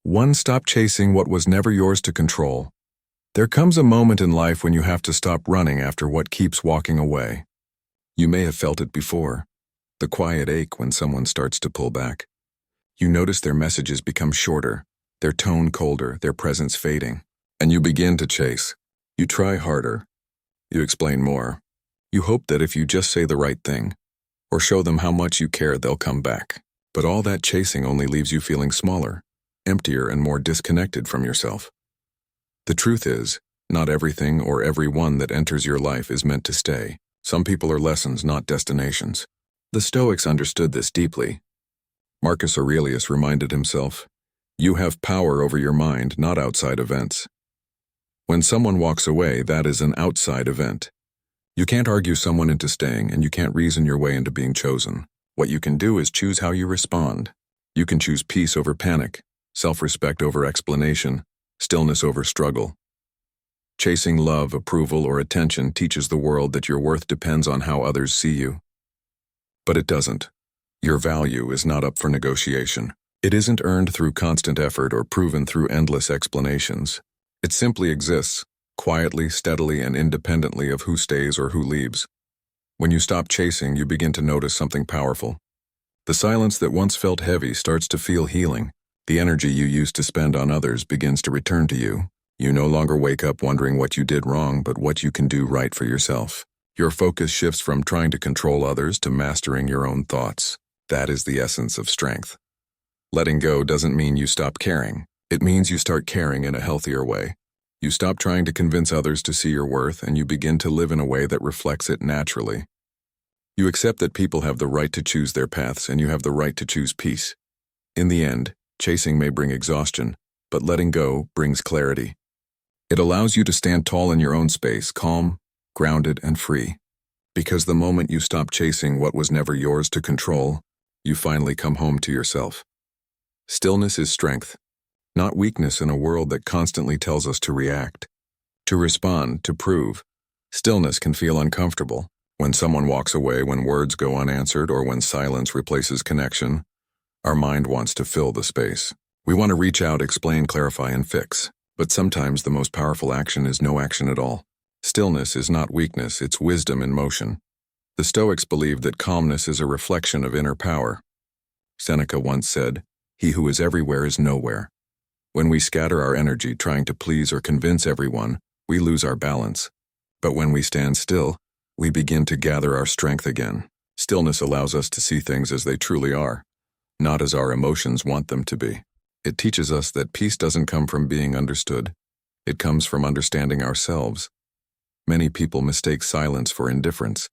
1. Stop chasing what was never yours to control. There comes a moment in life when you have to stop running after what keeps walking away. You may have felt it before, the quiet ache when someone starts to pull back. You notice their messages become shorter, their tone colder, their presence fading, and you begin to chase. You try harder. You explain more. You hope that if you just say the right thing, or show them how much you care, they'll come back. But all that chasing only leaves you feeling smaller, emptier, and more disconnected from yourself. The truth is, not everything or everyone that enters your life is meant to stay. Some people are lessons, not destinations. The Stoics understood this deeply. Marcus Aurelius reminded himself, "You have power over your mind, not outside events." When someone walks away, that is an outside event. You can't argue someone into staying, and you can't reason your way into being chosen. What you can do is choose how you respond. You can choose peace over panic, self-respect over explanation, stillness over struggle. Chasing love, approval, or attention teaches the world that your worth depends on how others see you. But it doesn't. Your value is not up for negotiation. It isn't earned through constant effort or proven through endless explanations. It simply exists, quietly, steadily, and independently of who stays or who leaves. When you stop chasing, you begin to notice something powerful. The silence that once felt heavy starts to feel healing. The energy you used to spend on others begins to return to you. You no longer wake up wondering what you did wrong, but what you can do right for yourself. Your focus shifts from trying to control others to mastering your own thoughts. That is the essence of strength. Letting go doesn't mean you stop caring. It means you start caring in a healthier way. You stop trying to convince others to see your worth, and you begin to live in a way that reflects it naturally. You accept that people have the right to choose their paths, and you have the right to choose peace. In the end, chasing may bring exhaustion, but letting go brings clarity. It allows you to stand tall in your own space, calm, grounded, and free. Because the moment you stop chasing what was never yours to control, you finally come home to yourself. Stillness is strength, not weakness in a world that constantly tells us to react, to respond, to prove. Stillness can feel uncomfortable. When someone walks away, when words go unanswered, or when silence replaces connection, our mind wants to fill the space. We want to reach out, explain, clarify, and fix. But sometimes the most powerful action is no action at all. Stillness is not weakness, it's wisdom in motion. The Stoics believed that calmness is a reflection of inner power. Seneca once said, "He who is everywhere is nowhere." When we scatter our energy trying to please or convince everyone, we lose our balance. But when we stand still, we begin to gather our strength again. Stillness allows us to see things as they truly are, not as our emotions want them to be. It teaches us that peace doesn't come from being understood. It comes from understanding ourselves. Many people mistake silence for indifference.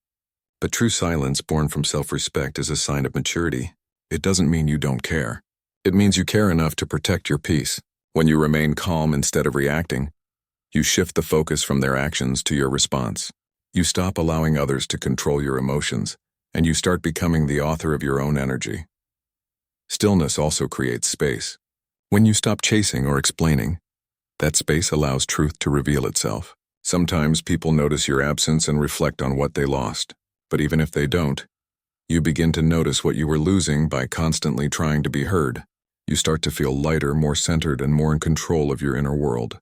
But true silence born from self-respect is a sign of maturity. It doesn't mean you don't care. It means you care enough to protect your peace. When you remain calm instead of reacting, you shift the focus from their actions to your response. You stop allowing others to control your emotions, and you start becoming the author of your own energy. Stillness also creates space. When you stop chasing or explaining, that space allows truth to reveal itself. Sometimes people notice your absence and reflect on what they lost. But even if they don't, you begin to notice what you were losing by constantly trying to be heard. You start to feel lighter, more centered, and more in control of your inner world.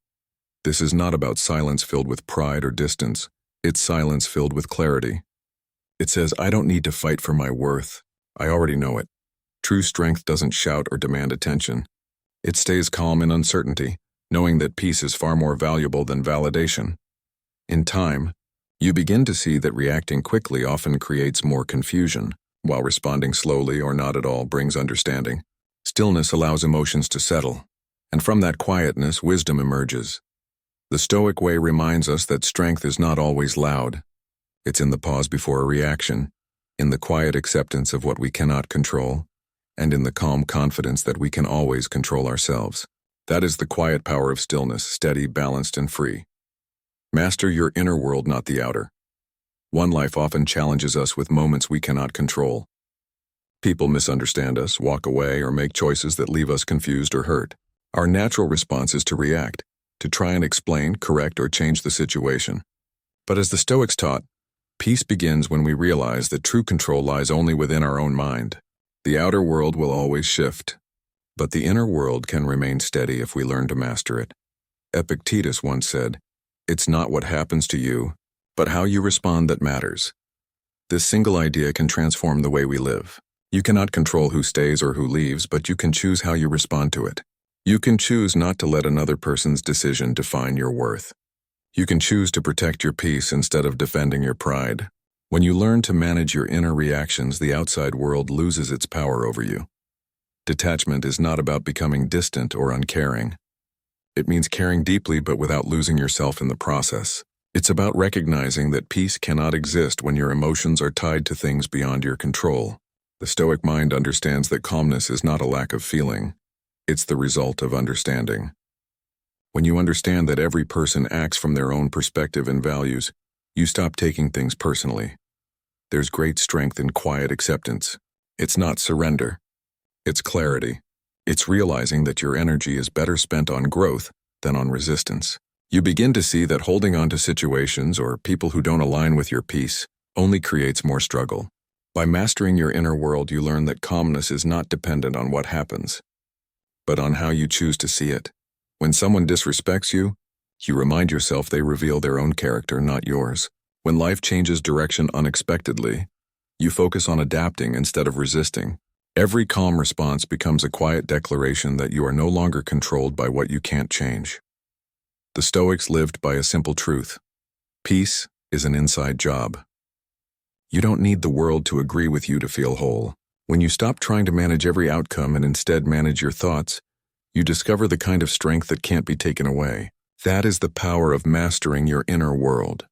This is not about silence filled with pride or distance. It's silence filled with clarity. It says, "I don't need to fight for my worth. I already know it." True strength doesn't shout or demand attention. It stays calm in uncertainty, knowing that peace is far more valuable than validation. In time, you begin to see that reacting quickly often creates more confusion, while responding slowly or not at all brings understanding. Stillness allows emotions to settle, and from that quietness, wisdom emerges. The Stoic way reminds us that strength is not always loud. It's in the pause before a reaction, in the quiet acceptance of what we cannot control, and in the calm confidence that we can always control ourselves. That is the quiet power of stillness, steady, balanced, and free. Master your inner world, not the outer. One life often challenges us with moments we cannot control. People misunderstand us, walk away, or make choices that leave us confused or hurt. Our natural response is to react, to try and explain, correct, or change the situation. But as the Stoics taught, peace begins when we realize that true control lies only within our own mind. The outer world will always shift, But the inner world can remain steady if we learn to master it. Epictetus once said, "It's not what happens to you, but how you respond that matters." This single idea can transform the way we live. You cannot control who stays or who leaves, but you can choose how you respond to it. You can choose not to let another person's decision define your worth. You can choose to protect your peace instead of defending your pride. When you learn to manage your inner reactions, the outside world loses its power over you. Detachment is not about becoming distant or uncaring. It means caring deeply but without losing yourself in the process. It's about recognizing that peace cannot exist when your emotions are tied to things beyond your control. The Stoic mind understands that calmness is not a lack of feeling. It's the result of understanding. When you understand that every person acts from their own perspective and values, you stop taking things personally. There's great strength in quiet acceptance. It's not surrender. It's clarity. It's realizing that your energy is better spent on growth than on resistance. You begin to see that holding on to situations or people who don't align with your peace only creates more struggle. By mastering your inner world, you learn that calmness is not dependent on what happens, but on how you choose to see it. When someone disrespects you, you remind yourself they reveal their own character, not yours. When life changes direction unexpectedly, you focus on adapting instead of resisting. Every calm response becomes a quiet declaration that you are no longer controlled by what you can't change. The Stoics lived by a simple truth. Peace is an inside job. You don't need the world to agree with you to feel whole. When you stop trying to manage every outcome and instead manage your thoughts, you discover the kind of strength that can't be taken away. That is the power of mastering your inner world.